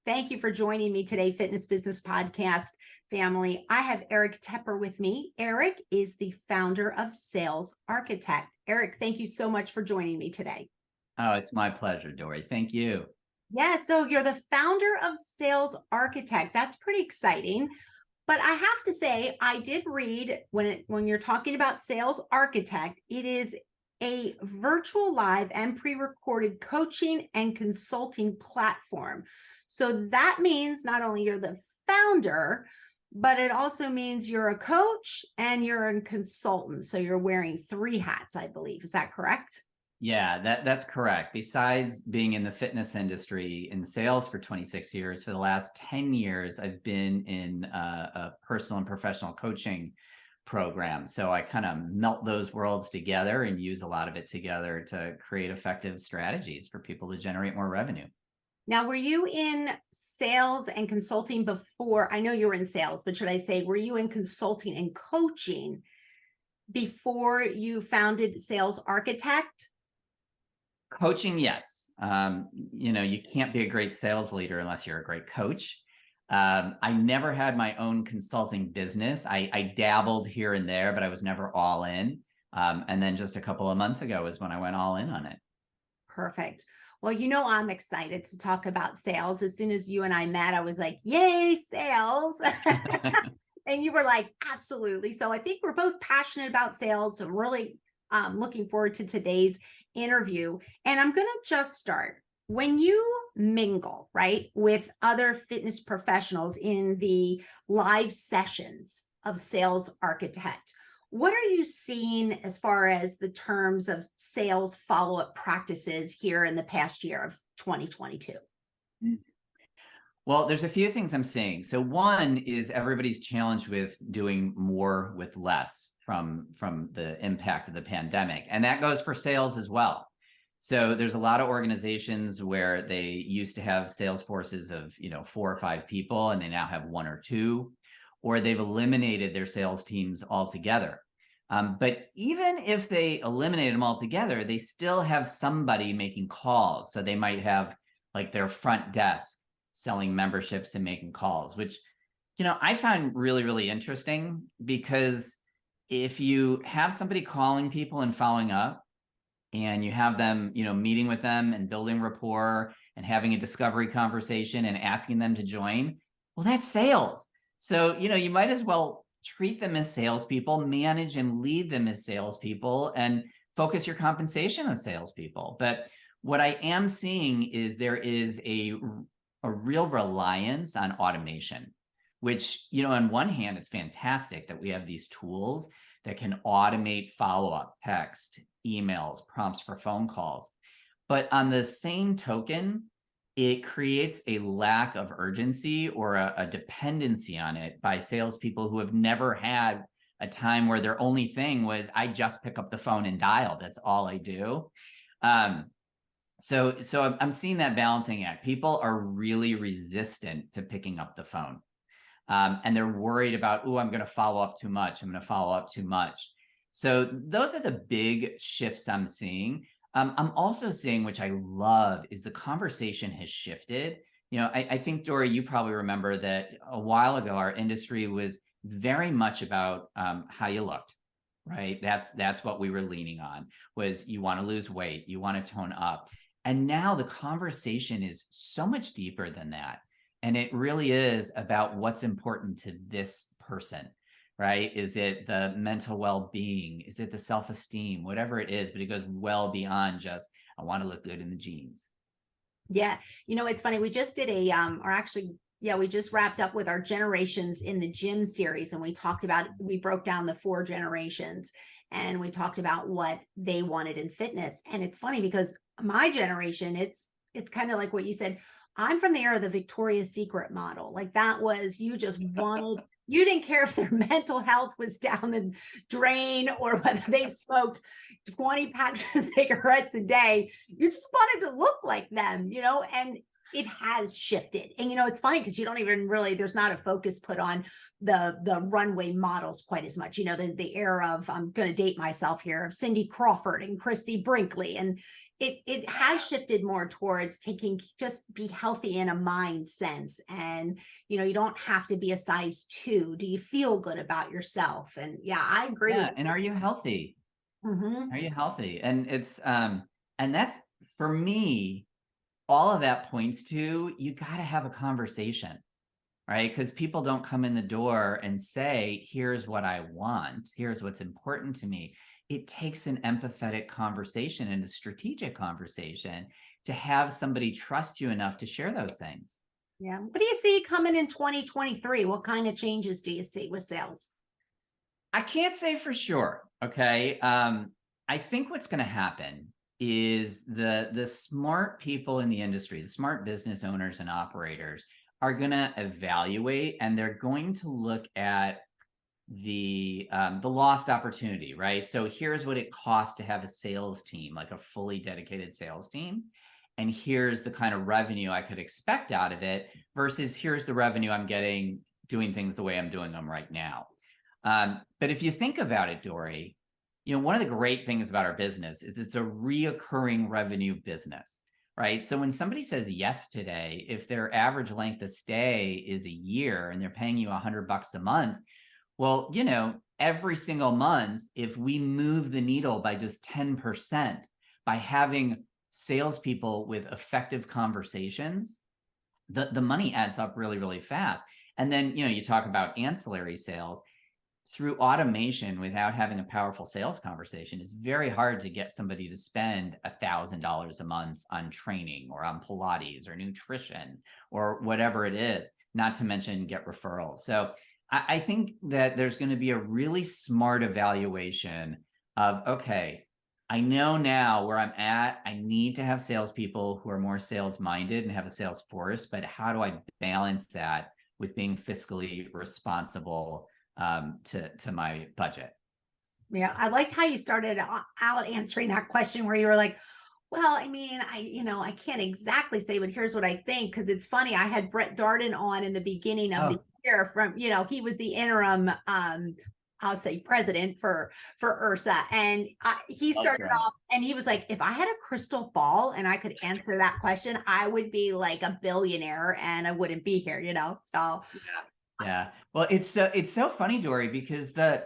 Thank you for joining me today, Fitness Business Podcast family. I have Eric Tepper with me. Eric is the founder of Sales Architect. Eric, thank you so much for joining me today. Oh, it's my pleasure, Dory. Thank you. Yeah, so you're the founder of Sales Architect. That's pretty exciting. But I have to say, I did read when you're talking about Sales Architect, it is a virtual live and pre-recorded coaching and consulting platform. So that means not only you're the founder, but it also means you're a coach and you're a consultant. So you're wearing three hats, I believe. Is that correct? Yeah, that's correct. Besides being in the fitness industry in sales for 26 years, for the last 10 years, I've been in a personal and professional coaching program. So I kind of melt those worlds together and use a lot of it together to create effective strategies for people to generate more revenue. Now, were you in sales and consulting before? I know you were in sales, but should I say, were you in consulting and coaching before you founded Sales Architect? Coaching, yes. You can't be a great sales leader unless you're a great coach. I never had my own consulting business. I dabbled here and there, but I was never all in. And then just a couple of months ago is when I went all in on it. Perfect. Well, I'm excited to talk about sales. As soon as you and I met, I was like, yay, sales. And you were like, absolutely. So I think we're both passionate about sales. So I'm really looking forward to today's interview. And I'm going to just start. When you mingle, right, with other fitness professionals in the live sessions of Sales Architect, what are you seeing as far as the terms of sales follow-up practices here in the past year of 2022? Well, there's a few things I'm seeing. So one is everybody's challenged with doing more with less from the impact of the pandemic. And that goes for sales as well. So there's a lot of organizations where they used to have sales forces of 4 or 5 people, and they now have 1 or 2, or they've eliminated their sales teams altogether. But even if they eliminate them altogether, they still have somebody making calls. So they might have like their front desk selling memberships and making calls, which, I find really, really interesting, because if you have somebody calling people and following up, and you have them, meeting with them and building rapport and having a discovery conversation and asking them to join, well, that's sales. So, you might as well treat them as salespeople, manage and lead them as salespeople, and focus your compensation on salespeople. But what I am seeing is there is a real reliance on automation, which, on one hand, it's fantastic that we have these tools that can automate follow-up, text, emails, prompts for phone calls. But on the same token, it creates a lack of urgency or a dependency on it by salespeople who have never had a time where their only thing was, I just pick up the phone and dial. That's all I do. So I'm seeing that balancing act. People are really resistant to picking up the phone. And they're worried about, I'm going to follow up too much. I'm going to follow up too much. So those are the big shifts I'm seeing. I'm also seeing, which I love, is the conversation has shifted. I think, Dory, you probably remember that a while ago, our industry was very much about how you looked, right? That's what we were leaning on, was you want to lose weight, you want to tone up. And now the conversation is so much deeper than that. And it really is about what's important to this person, right? Is it the mental well-being? Is it the self-esteem? Whatever it is, but it goes well beyond just, I want to look good in the jeans. Yeah. It's funny. We just did we just wrapped up with our generations in the gym series. And we broke down the 4 generations, and we talked about what they wanted in fitness. And it's funny because my generation, it's kind of like what you said. I'm from the era of the Victoria's Secret model. Like, that was, you just wanted, you didn't care if their mental health was down the drain or whether they smoked 20 packs of cigarettes a day. You just wanted to look like them, and it has shifted. And, it's funny because you don't even really, there's not a focus put on the runway models quite as much, the era of, I'm going to date myself here, of Cindy Crawford and Christy Brinkley. And it has shifted more towards taking, just be healthy in a mind sense. And, you don't have to be a size 2. Do you feel good about yourself? And yeah, I agree with Yeah. And are you healthy? you. Are you healthy? And and that's, for me, all of that points to, you got to have a conversation, right? Because people don't come in the door and say, here's what I want, here's what's important to me. It takes an empathetic conversation and a strategic conversation to have somebody trust you enough to share those things. Yeah. What do you see coming in 2023? What kind of changes do you see with sales? I can't say for sure. Okay. I think what's going to happen is the smart people in the industry, the smart business owners and operators, are going to evaluate, and they're going to look at the lost opportunity, right? So here's what it costs to have a sales team, like a fully dedicated sales team. And here's the kind of revenue I could expect out of it versus here's the revenue I'm getting doing things the way I'm doing them right now. But if you think about it, Dory, one of the great things about our business is it's a reoccurring revenue business, right? So when somebody says yes today, if their average length of stay is a year and they're paying you $100 a month, well, every single month, if we move the needle by just 10% by having salespeople with effective conversations, the money adds up really, really fast. And then, you talk about ancillary sales. Through automation, without having a powerful sales conversation, it's very hard to get somebody to spend $1,000 a month on training or on Pilates or nutrition or whatever it is, not to mention get referrals. So I think that there's going to be a really smart evaluation of, okay, I know now where I'm at. I need to have salespeople who are more sales minded and have a sales force, but how do I balance that with being fiscally responsible to my budget? Yeah, I liked how you started out answering that question where you were like, well, I mean, I can't exactly say, but here's what I think. Cause it's funny. I had Brett Darden on in the beginning of the Oh, year from, he was the interim, I'll say president for URSA. And he that's started right. off and he was like, if I had a crystal ball and I could answer that question, I would be like a billionaire and I wouldn't be here, So Yeah. Yeah. Well, it's so funny, Dory, because a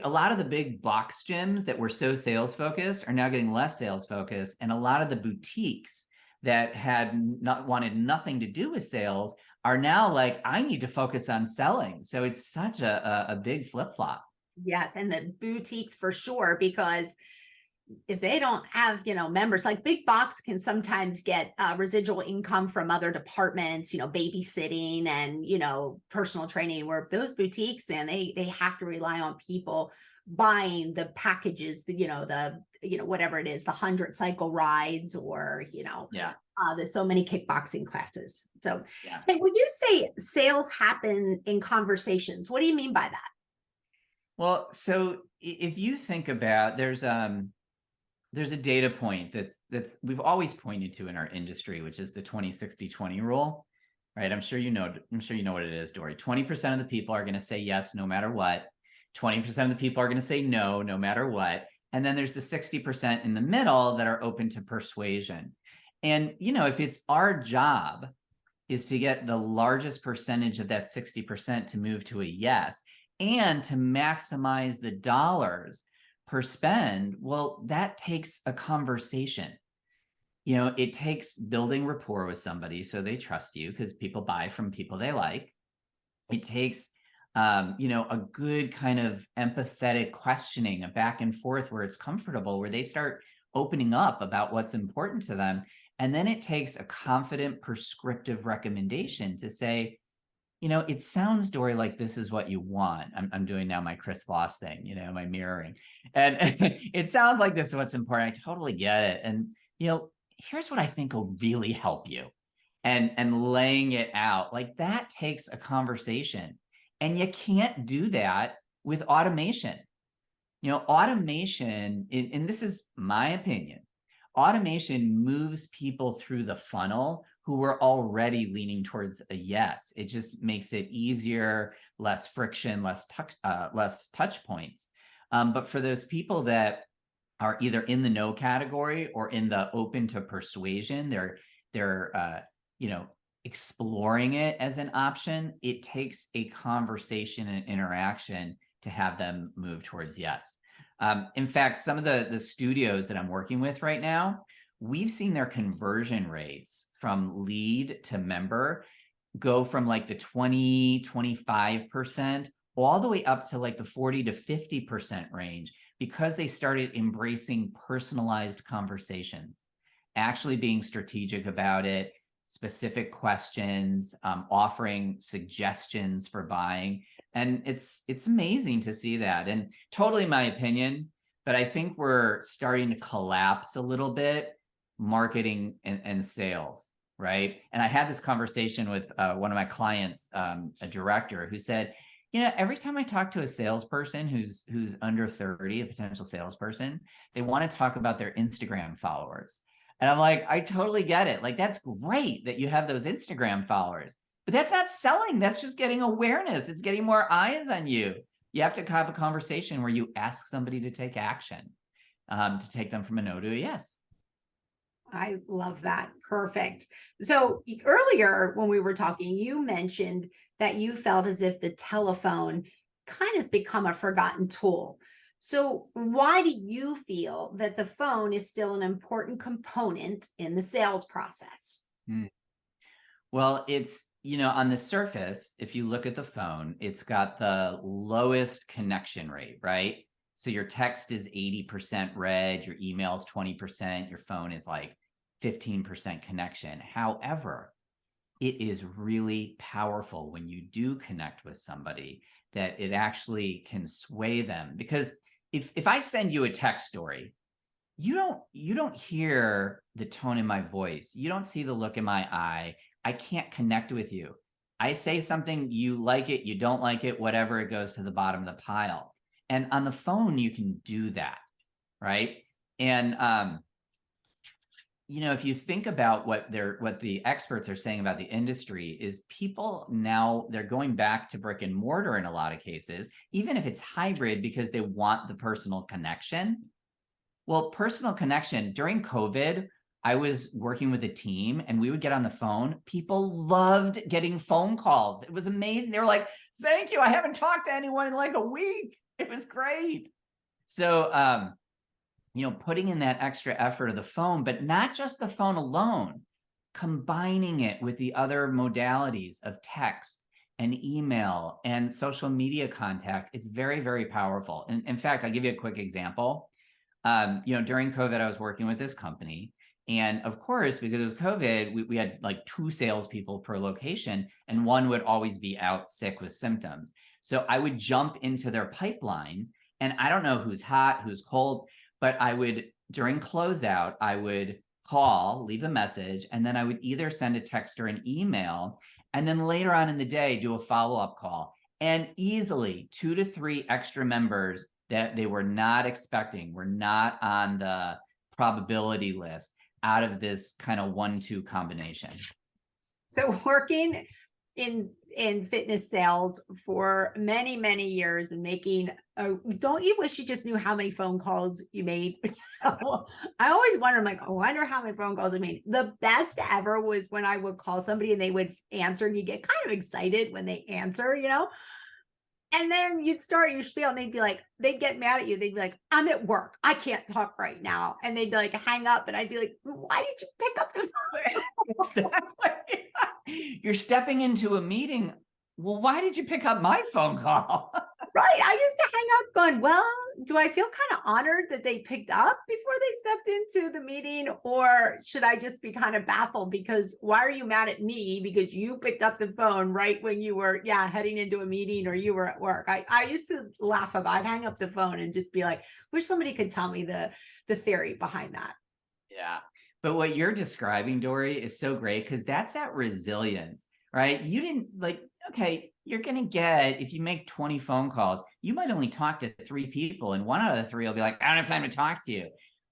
lot of the big box gyms that were so sales focused are now getting less sales focused, and a lot of the boutiques that had not wanted nothing to do with sales are now like, I need to focus on selling. So it's such a big flip flop. yes, and the boutiques for sure, because if they don't have members, like big box can sometimes get residual income from other departments, babysitting and personal training, where those boutiques, and they have to rely on people buying the packages, whatever it is, the 100 cycle rides, or Yeah. there's so many kickboxing classes. So Yeah. hey, when you say sales happen in conversations, what do you mean by that? Well, so if you think about, there's a data point that we've always pointed to in our industry, which is the 20-60-20 rule, right? I'm sure you know what it is, Dory. 20% of the people are going to say yes no matter what. 20% of the people are going to say no no matter what. And then there's the 60% in the middle that are open to persuasion. And if it's our job is to get the largest percentage of that 60% to move to a yes and to maximize the dollars per spend, well, that takes a conversation. It takes building rapport with somebody so they trust you, because people buy from people they like. It takes a good kind of empathetic questioning, a back and forth where it's comfortable, where they start opening up about what's important to them. And then it takes a confident prescriptive recommendation to say, it sounds, Dory, like this is what you want. I'm doing now my Chris Voss thing, my mirroring. And it sounds like this is what's important. I totally get it. And, here's what I think will really help you. And laying it out, like, that takes a conversation. And you can't do that with automation. Automation, and this is my opinion, automation moves people through the funnel who were already leaning towards a yes. It just makes it easier, less friction, less touch points. But for those people that are either in the no category or in the open to persuasion. They're you know, exploring it as an option. It takes a conversation and interaction to have them move towards yes. In fact, some of the studios that I'm working with right now, we've seen their conversion rates from lead to member go from like the 20-25% all the way up to like the 40 to 50% range, because they started embracing personalized conversations, actually being strategic about it, specific questions, offering suggestions for buying. And it's amazing to see that. And totally my opinion, but I think we're starting to collapse a little bit, marketing and sales, right? And I had this conversation with one of my clients, a director, who said, you know, every time I talk to a salesperson who's under 30, a potential salesperson, they want to talk about their Instagram followers. And I'm like, I totally get it. Like, that's great that you have those Instagram followers, but that's not selling. That's just getting awareness. It's getting more eyes on you. You have to have a conversation where you ask somebody to take action, to take them from a no to a yes. I love that. Perfect. So earlier when we were talking, you mentioned that you felt as if the telephone kind of has become a forgotten tool. So why do you feel that the phone is still an important component in the sales process? Well, it's, you know, on the surface, if you look at the phone, it's got the lowest connection rate, right? So your text is 80% read, your email is 20%, your phone is like 15% connection. However, it is really powerful when you do connect with somebody, that it actually can sway them. Because if I send you a text story, you don't hear the tone in my voice. You don't see the look in my eye. I can't connect with you. I say something, you like it, you don't like it, whatever, it goes to the bottom of the pile. And on the phone, you can do that, right? And you know, if you think about what the experts are saying about the industry, is people now, they're going back to brick and mortar in a lot of cases, even if it's hybrid, because they want the personal connection. Well, personal connection during COVID, I was working with a team and we would get on the phone. People loved getting phone calls. It was amazing. They were like, thank you. I haven't talked to anyone in like a week. It was great. So, you know, putting in that extra effort of the phone, but not just the phone alone, combining it with the other modalities of text and email and social media contact. It's very, very powerful. And in fact, I'll give you a quick example. You know, during COVID, I was working with this company. And of course, because it was COVID, we had like 2 salespeople per location, and one would always be out sick with symptoms. So I would jump into their pipeline, and I don't know who's hot, who's cold, but I would, during closeout, I would call, leave a message, and then I would either send a text or an email, and then later on in the day, do a follow-up call. And easily 2 to 3 extra members that they were not expecting, were not on the probability list, out of this kind of 1-2 combination. So working in fitness sales for many, many years and making, don't you wish you just knew how many phone calls you made? I always wonder, I'm like, I wonder how many phone calls I made. The best ever was when I would call somebody and they would answer, and you get kind of excited when they answer, you know? And then you'd start your spiel and they'd be like, they'd get mad at you. They'd be like, I'm at work. I can't talk right now. And they'd be like, hang up. And I'd be like, why did you pick up the phone? Exactly. You're stepping into a meeting. Well, why did you pick up my phone call? Right. I used to hang up going, well, do I feel kind of honored that they picked up before they stepped into the meeting? Or should I just be kind of baffled because why are you mad at me? Because you picked up the phone right when you were, heading into a meeting or you were at work. I used to laugh about, I'd hang up the phone and just be like, wish somebody could tell me the theory behind that. Yeah. But what you're describing, Dory, is so great, because that's that resilience, right? You didn't like, okay, you're going to get, if you make 20 phone calls, you might only talk to 3 people, and 1 out of the 3 will be like, I don't have time to talk to you.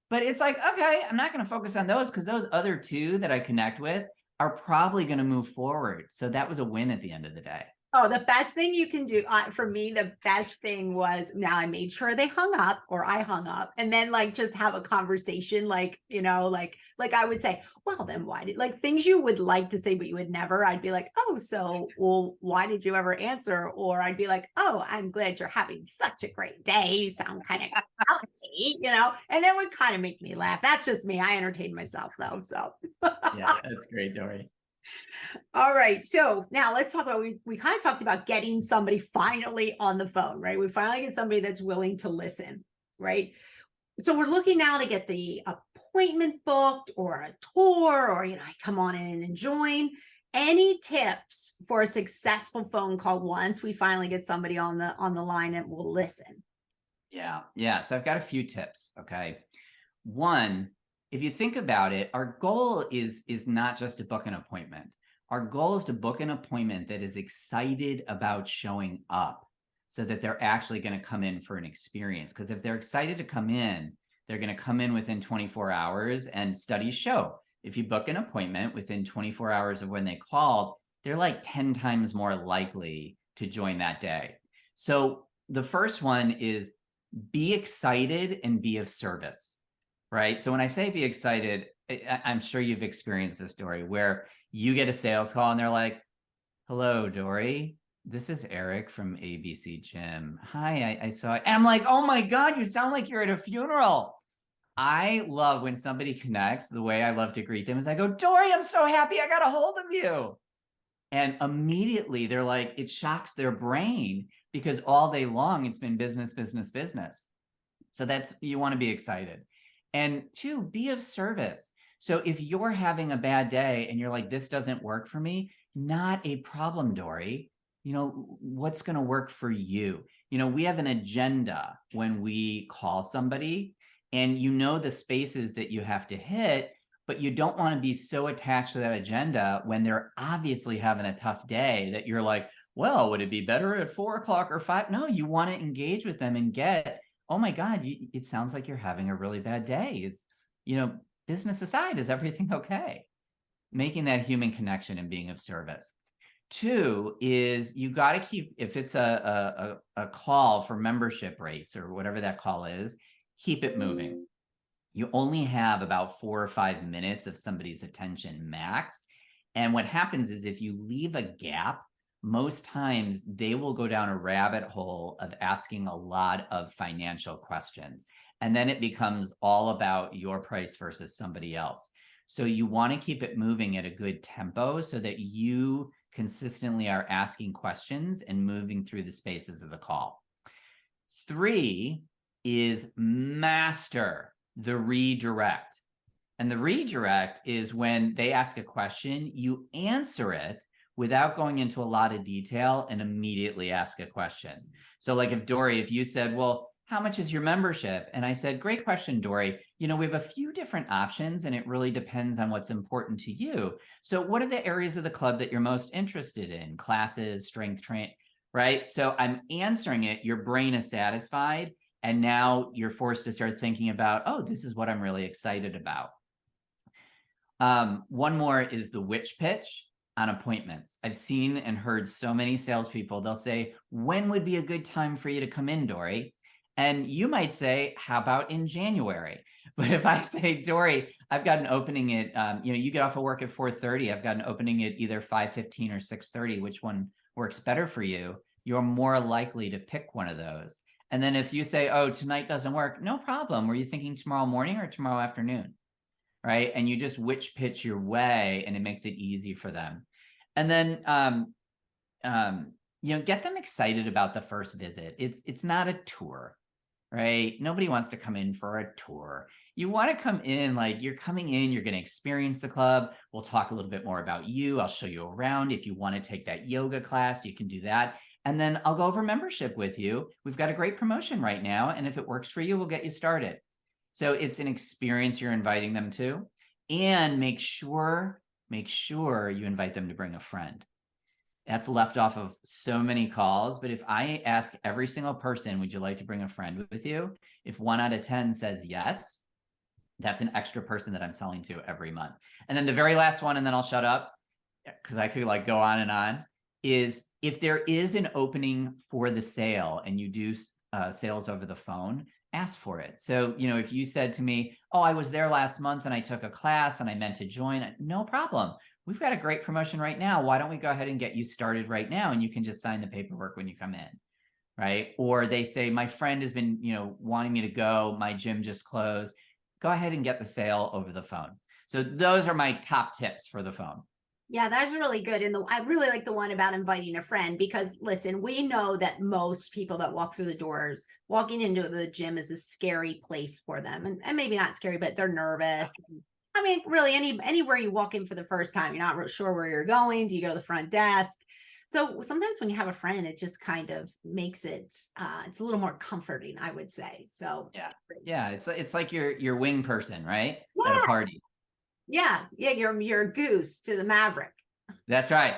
But it's like, okay, I'm not going to focus on those, because those other 2 that I connect with are probably going to move forward. So that was a win at the end of the day. Oh, the best thing you can do for me, the best thing was now I made sure they hung up or I hung up and then like just have a conversation, like, like I would say, well, then why did like things you would like to say, but you would never, I'd be like, oh, so, well, why did you ever answer? Or I'd be like, oh, I'm glad you're having such a great day. You sound kind of grouchy, and it would kind of make me laugh. That's just me. I entertain myself though. So Yeah, that's great, Dory. all right. So now let's talk about we kind of talked about getting somebody finally on the phone, right? We finally get somebody that's willing to listen, right? So we're looking now to get the appointment booked or a tour or come on in and join. Any tips for a successful phone call once we finally get somebody on the line and will listen? Yeah. So I've got a few tips. Okay. One, if you think about it, our goal is not just to book an appointment. Our goal is to book an appointment that is excited about showing up so that they're actually going to come in for an experience. Because if they're excited to come in, they're going to come in within 24 hours. And studies show if you book an appointment within 24 hours of when they called, they're like 10 times more likely to join that day. So the first one is be excited and be of service, right? So when I say be excited, I'm sure you've experienced this, Dory, where you get a sales call and they're like, hello, Dory, this is Eric from ABC Gym. Hi, I saw it. And I'm like, oh my God, you sound like you're at a funeral. I love when somebody connects. The way I love to greet them is I go, Dory, I'm so happy I got a hold of you. And immediately they're like, it shocks their brain because all day long it's been business, business, business. So you want to be excited. And two, be of service. So if you're having a bad day and you're like, this doesn't work for me, not a problem, Dory. What's going to work for you? We have an agenda when we call somebody, and the spaces that you have to hit, but you don't want to be so attached to that agenda when they're obviously having a tough day that you're like, well, would it be better at 4 o'clock or 5? No, you want to engage with them and get, oh my God, it sounds like you're having a really bad day. Business aside, is everything okay? Making that human connection and being of service. Two is you got to keep, if it's a call for membership rates or whatever that call is, keep it moving. You only have about 4 or 5 minutes of somebody's attention max. And what happens is if you leave a gap, most times they will go down a rabbit hole of asking a lot of financial questions. And then it becomes all about your price versus somebody else. So you want to keep it moving at a good tempo so that you consistently are asking questions and moving through the spaces of the call. 3 is master the redirect. And the redirect is when they ask a question, you answer it without going into a lot of detail and immediately ask a question. So like if you said, well, how much is your membership? And I said, great question, Dory. We have a few different options and it really depends on what's important to you. So what are the areas of the club that you're most interested in? Classes, strength training, right? So I'm answering it, your brain is satisfied. And now you're forced to start thinking about, oh, this is what I'm really excited about. One more is the witch pitch on appointments. I've seen and heard so many salespeople, they'll say, when would be a good time for you to come in, Dory? And you might say, how about in January? But if I say, Dory, I've got an opening at, you get off of work at 4:30. I've got an opening at either 5:15 or 6:30. Which one works better for you? You're more likely to pick one of those. And then if you say, oh, tonight doesn't work, no problem. Were you thinking tomorrow morning or tomorrow afternoon? Right. And you just witch pitch your way and it makes it easy for them. And then, get them excited about the first visit. It's not a tour, right? Nobody wants to come in for a tour. You want to come in like you're coming in, you're going to experience the club. We'll talk a little bit more about you. I'll show you around. If you want to take that yoga class, you can do that. And then I'll go over membership with you. We've got a great promotion right now. And if it works for you, we'll get you started. So it's an experience you're inviting them to. And make sure you invite them to bring a friend. That's left off of so many calls. But if I ask every single person, would you like to bring a friend with you? If 1 out of 10 says yes, that's an extra person that I'm selling to every month. And then the very last one, and then I'll shut up because I could go on and on, is if there is an opening for the sale and you do sales over the phone, ask for it. So, you know, if you said to me, oh, I was there last month and I took a class and I meant to join, no problem. We've got a great promotion right now. Why don't we go ahead and get you started right now? And you can just sign the paperwork when you come in, right? Or they say, my friend has been, you know, wanting me to go, my gym just closed. Go ahead and get the sale over the phone. So those are my top tips for the phone. Yeah, that's really good. And I really like the one about inviting a friend, because listen, we know that most people that walk through the doors, walking into the gym is a scary place for them. And maybe not scary, but they're nervous. I mean, really anywhere you walk in for the first time, you're not sure where you're going. Do you go to the front desk? So sometimes when you have a friend, it just kind of makes it's a little more comforting, I would say. So yeah, it's like your wing person, right? Yeah. At a party. Yeah, you're a goose to the Maverick. That's right.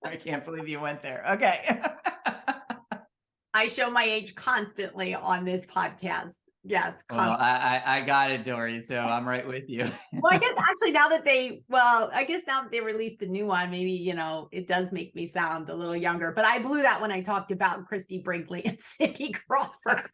I can't believe you went there. Okay. I show my age constantly on this podcast. Yes. Well, I got it, Dory. So I'm right with you. Well, I guess actually now that they released a new one, maybe, you know, it does make me sound a little younger, but I blew that when I talked about Christy Brinkley and Cindy Crawford.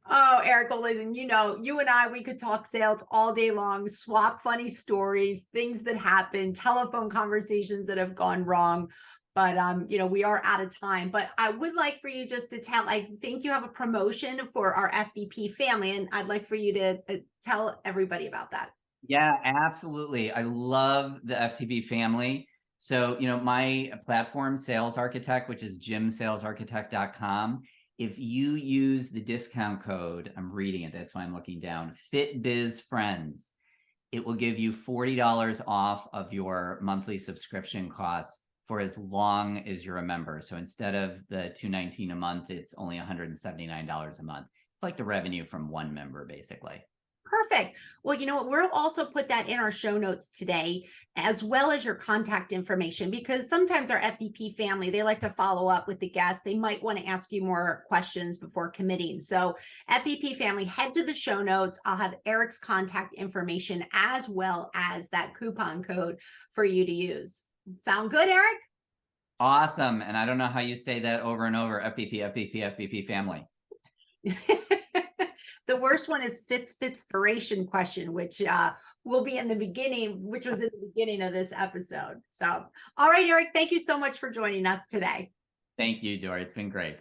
Oh, Eric, well, listen, you know, you and I, we could talk sales all day long, swap funny stories, things that happen, telephone conversations that have gone wrong. But, you know, we are out of time, but I would like for you just to tell, I think you have a promotion for our FBP family, and I'd like for you to tell everybody about that. Yeah, absolutely. I love the FTB family. So, you know, my platform, Sales Architect, which is gymsalesarchitect.com. If you use the discount code, I'm reading it, that's why I'm looking down, FitBizFriends, it will give you $40 off of your monthly subscription costs for as long as you're a member. So instead of the $219 a month, it's only $179 a month. It's like the revenue from one member, basically. Perfect. Well, you know what? We'll also put that in our show notes today, as well as your contact information, because sometimes our FBP family, they like to follow up with the guests. They might want to ask you more questions before committing. So FBP family, head to the show notes. I'll have Eric's contact information as well as that coupon code for you to use. Sound good, Eric? Awesome. And I don't know how you say that over and over, FBP family. The worst one is Fitspiration question, which will be in the beginning, which was in the beginning of this episode. So, all right, Eric, thank you so much for joining us today. Thank you, Dory. It's been great.